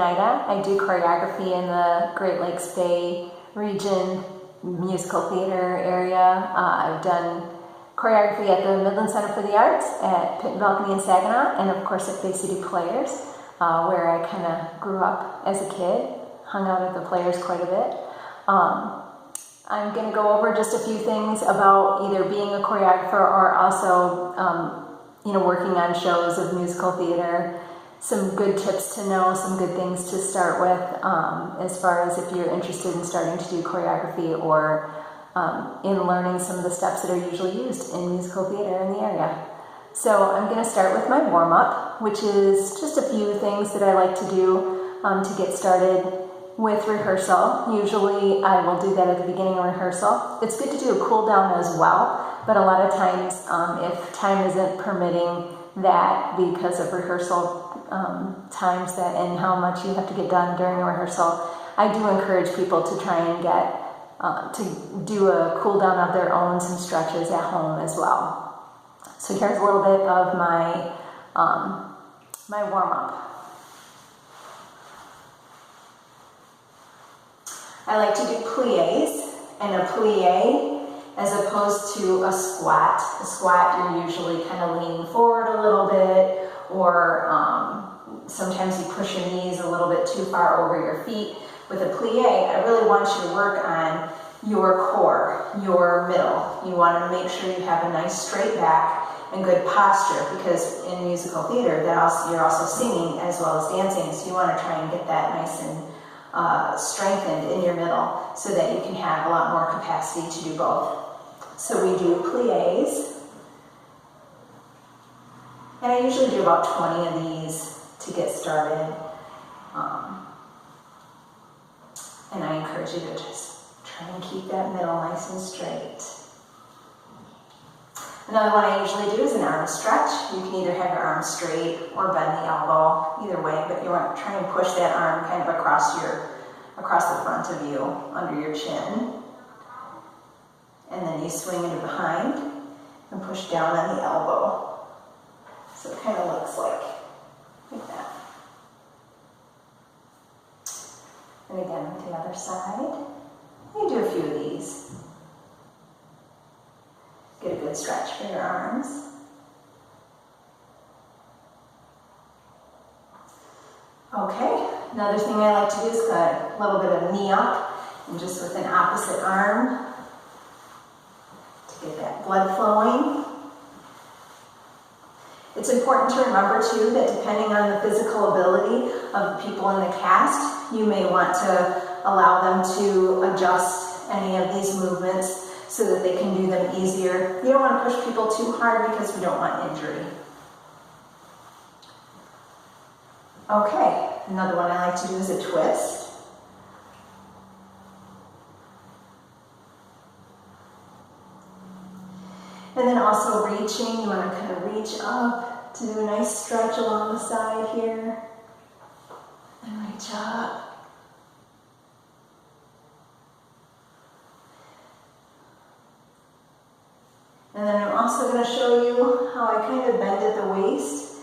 Gnida. I do choreography in the Great Lakes Bay region musical theater area. I've done choreography at the Midland Center for the Arts, at Pit and Balcony in Saginaw, and of course at Bay City Players, where I kind of grew up as a kid, hung out at the Players quite a bit. I'm going to go over just a few things about either being a choreographer or also, working on shows of musical theater. Some good tips to know, some good things to start with, as far as if you're interested in starting to do choreography or in learning some of the steps that are usually used in musical theater in the area. So I'm going to start with my warm-up, which is just a few things that I like to do to get started with rehearsal. Usually I will do that at the beginning of rehearsal. It's good to do a cool down as well, but a lot of times if time isn't permitting that because of rehearsal times that and how much you have to get done during a rehearsal, I do encourage people to try and get to do a cool down of their own, some stretches at home as well. So here's a little bit of my my warm-up. I like to do pliés, and a plié as opposed to a squat. A squat, you're usually kind of leaning forward a little bit, or sometimes you push your knees a little bit too far over your feet. With a plié, I really want you to work on your core, your middle. You want to make sure you have a nice straight back and good posture, because in musical theater, you're also singing as well as dancing, so you want to try and get that nice and strengthened in your middle so that you can have a lot more capacity to do both. So we do pliés, and I usually do about 20 of these to get started. And I encourage you to just try and keep that middle nice and straight. Another one I usually do is an arm stretch. You can either have your arm straight or bend the elbow, either way, but you want to try and push that arm kind of across the front of you, under your chin. And then you swing it behind and push down on the elbow. So it kind of looks like that. And again, with the other side, you do a few of these. Get a good stretch for your arms. Okay, another thing I like to do is a little bit of knee up, and just with an opposite arm to get that blood flowing. It's important to remember too that depending on the physical ability of the people in the cast, you may want to allow them to adjust any of these movements so that they can do them easier. You don't want to push people too hard because we don't want injury. Okay, another one I like to do is a twist. And then also reaching, you want to kind of reach up to do a nice stretch along the side here. And reach up. And then I'm also going to show you how I kind of bend at the waist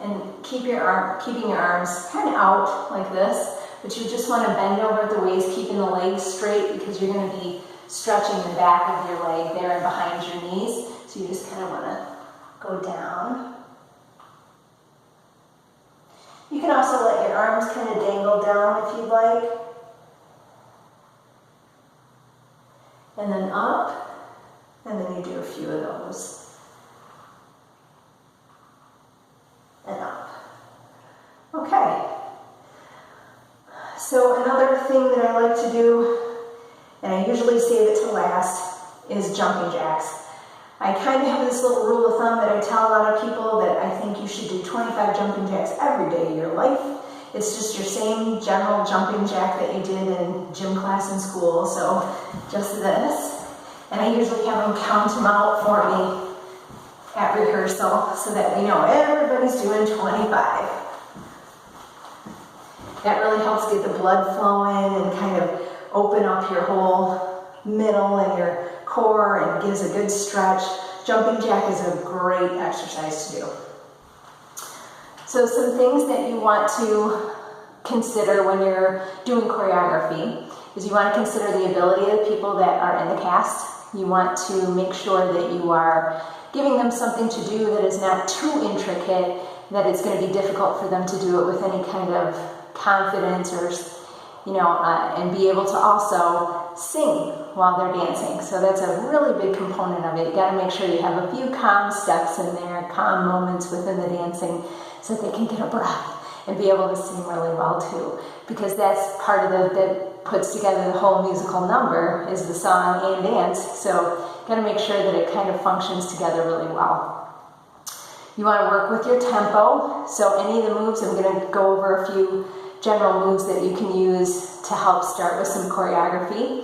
and keeping your arms kind of out like this, but you just want to bend over at the waist, keeping the legs straight because you're going to be stretching the back of your leg there and behind your knees. So you just kind of want to go down. You can also let your arms kind of dangle down if you'd like. And then up. And then you do a few of those. And up. Okay. So another thing that I like to do, and I usually save it to last, is jumping jacks. I kind of have this little rule of thumb that I tell a lot of people that I think you should do 25 jumping jacks every day of your life. It's just your same general jumping jack that you did in gym class in school, so just this. And I usually have them count them out for me at rehearsal so that we know everybody's doing 25. That really helps get the blood flowing and kind of open up your whole middle and your core and gives a good stretch. Jumping jack is a great exercise to do. So some things that you want to consider when you're doing choreography is you want to consider the ability of the people that are in the cast. You want to make sure that you are giving them something to do that is not too intricate, that it's going to be difficult for them to do it with any kind of confidence or, and be able to also sing while they're dancing. So that's a really big component of it. You got to make sure you have a few calm steps in there, calm moments within the dancing so that they can get a breath and be able to sing really well too. Because that's part of that puts together the whole musical number is the song and dance. So you got to make sure that it kind of functions together really well. You want to work with your tempo. So any of the moves, I'm going to go over a few general moves that you can use to help start with some choreography.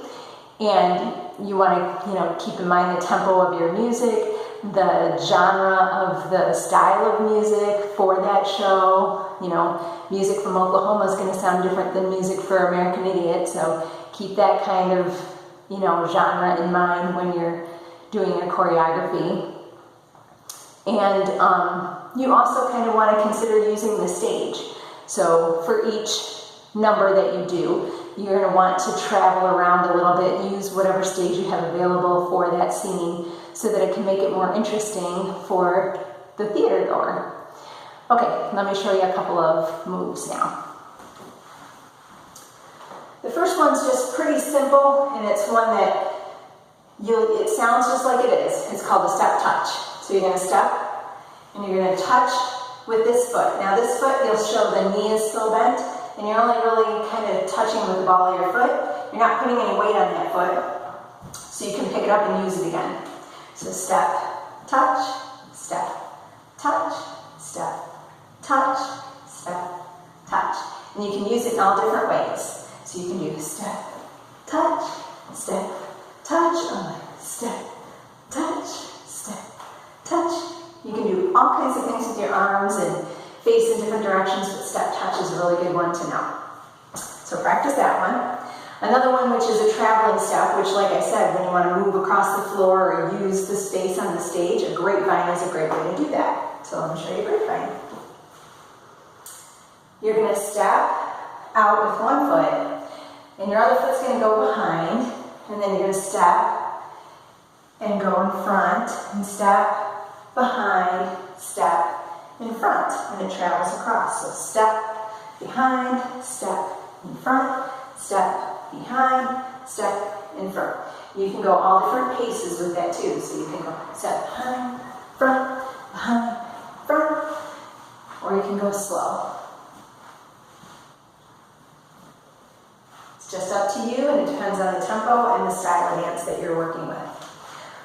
And you want to, keep in mind the tempo of your music, the genre of the style of music for that show. Music from Oklahoma is going to sound different than music for American Idiot. So keep that kind of, genre in mind when you're doing your choreography. And you also kind of want to consider using the stage. So for each number that you do, you're going to want to travel around a little bit, use whatever stage you have available for that scene so that it can make it more interesting for the theater goer. Okay, let me show you a couple of moves now. The first one's just pretty simple, and it's one that it sounds just like it is. It's called a step touch. So you're going to step, and you're going to touch with this foot. Now this foot, you'll show the knee is still bent, and you're only really kind of touching with the ball of your foot. You're not putting any weight on that foot, so you can pick it up and use it again. So step, touch, step, touch, step, touch, step, touch. And you can use it in all different ways. So you can do step, touch, step, touch, step, touch, step, touch. You can do all kinds of things with your arms and face in different directions, but step touch is a really good one to know. So practice that one. Another one, which is a traveling step, which, like I said, when you want to move across the floor or use the space on the stage, a grapevine is a great way to do that. So let me show you a grapevine. You're going to step out with one foot, and your other foot's going to go behind, and then you're going to step and go in front, and step, behind, step, in front, and it travels across. So step, behind, step, in front, step, behind, step, in front. You can go all different paces with that too. So you can go step behind, front, or you can go slow. It's just up to you, and it depends on the tempo and the style of dance that you're working with.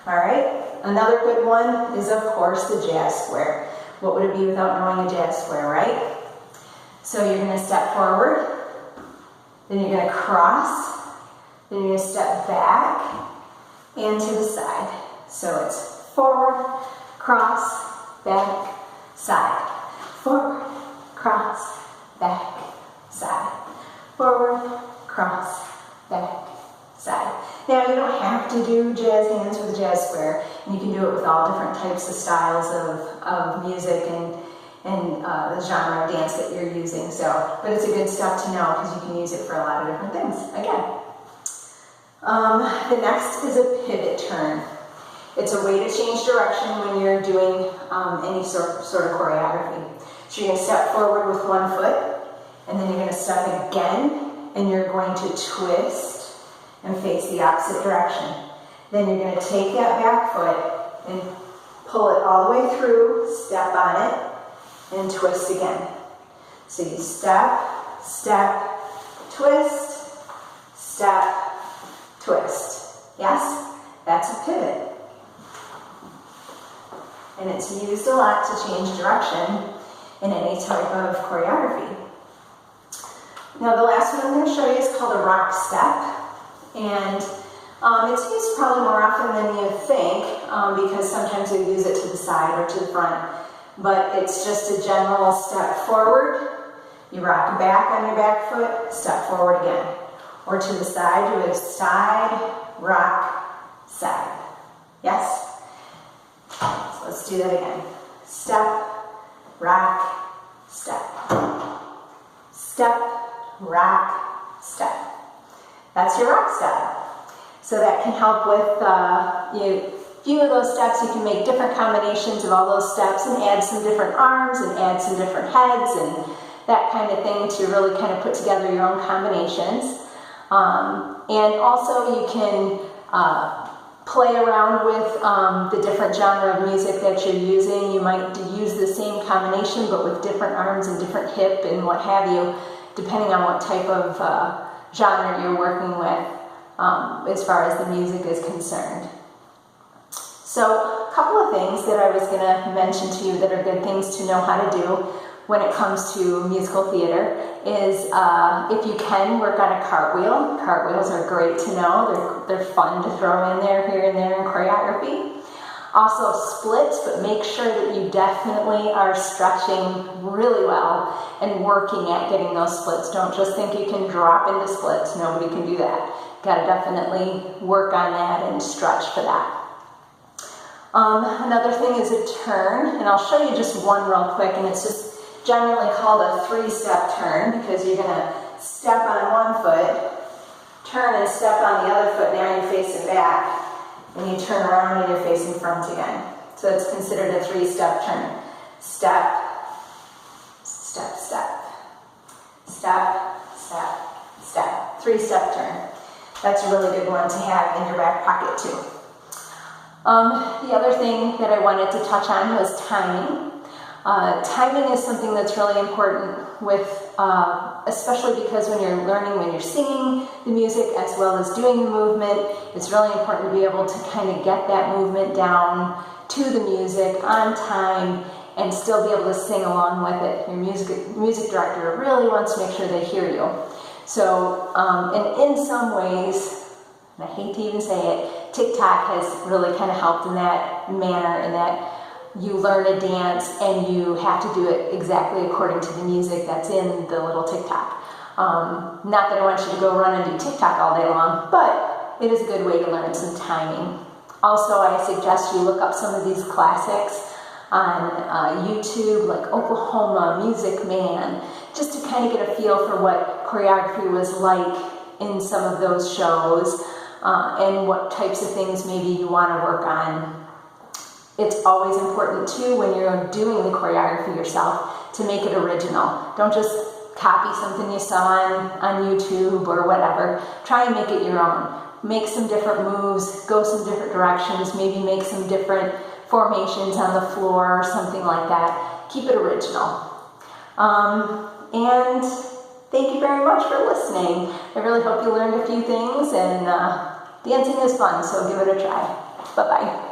All right, another good one is, of course, the jazz square. What would it be without knowing a jazz square, right? So you're going to step forward, then you're going to cross, then you're going to step back and to the side. So it's forward, cross, back, side. Forward, cross, back, side. Forward, cross, back, side. Now you don't have to do jazz hands with a jazz square, and you can do it with all different types of styles of music and the genre of dance that you're using. So, but it's a good step to know because you can use it for a lot of different things. Again, the next is a pivot turn. It's a way to change direction when you're doing any sort of choreography. So you're going to step forward with one foot, and then you're going to step again, and you're going to twist and face the opposite direction. Then you're going to take that back foot and pull it all the way through, step on it, and twist again. So you step, step, twist, step, twist. Yes? That's a pivot. And it's used a lot to change direction in any type of choreography. Now the last one I'm going to show you is called a rock step. And it's used probably more often than you think because sometimes we use it to the side or to the front. But it's just a general step forward. You rock back on your back foot, step forward again. Or to the side, do a side, rock, side. Yes? So let's do that again. Step, rock, step. Step, rock, step. That's your rock step. So that can help with a few of those steps. You can make different combinations of all those steps and add some different arms and add some different heads and that kind of thing to really kind of put together your own combinations. And also you can play around with the different genre of music that you're using. You might use the same combination but with different arms and different hip and what have you, depending on what type of genre you're working with as far as the music is concerned. So a couple of things that I was going to mention to you that are good things to know how to do when it comes to musical theater is if you can work on a cartwheel. Cartwheels are great to know. They're fun to throw in there, here and there in choreography. Also splits, but make sure that you definitely are stretching really well and working at getting those splits. Don't just think you can drop into splits. Nobody can do that. Got to definitely work on that and stretch for that. Another thing is a turn, and I'll show you just one real quick, and it's just generally called a 3-step turn because you're going to step on one foot, turn and step on the other foot, now you're facing back, and you turn around and you're facing front again. So it's considered a 3-step turn. Step, step, step, step, step, step. 3-step turn. That's a really good one to have in your back pocket too. The other thing that I wanted to touch on was timing. Timing is something that's really important with, especially because when you're learning, when you're singing the music as well as doing the movement, it's really important to be able to kind of get that movement down to the music on time and still be able to sing along with it. Your music director really wants to make sure they hear you. So, and in some ways, and I hate to even say it, TikTok has really kind of helped in that manner, in that you learn a dance and you have to do it exactly according to the music that's in the little TikTok. Not that I want you to go run and do TikTok all day long, but it is a good way to learn some timing. Also, I suggest you look up some of these classics on YouTube, like Oklahoma, Music Man, just to kind of get a feel for what choreography was like in some of those shows and what types of things maybe you want to work on. It's always important too when you're doing the choreography yourself to make it original. Don't just copy something you saw on YouTube or whatever. Try and make it your own. Make some different moves, go some different directions, maybe make some different formations on the floor or something like that. Keep it original. And thank you very much for listening. I really hope you learned a few things, and dancing is fun, so give it a try. Bye-bye.